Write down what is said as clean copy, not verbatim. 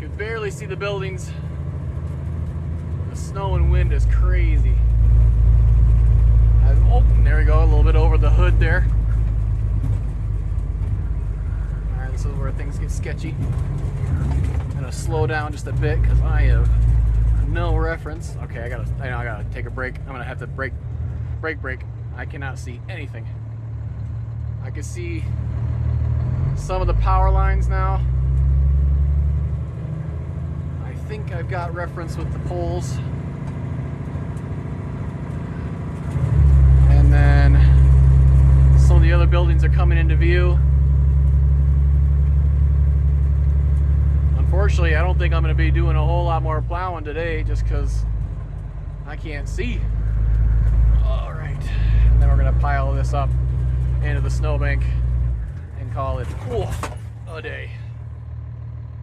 can barely see the buildings. The snow and wind is crazy. Oh, there we go, a little bit over the hood there. Alright, this is where things get sketchy. I'm gonna slow down just a bit because I have no reference. Okay, I know I gotta take a break. I'm gonna have to brake. I cannot see anything. I can see some of the power lines now. I think I've got reference with the poles. And then some of the other buildings are coming into view. Unfortunately, I don't think I'm going to be doing a whole lot more plowing today just because I can't see. All right, and then we're going to pile this up into the snowbank and call it a day.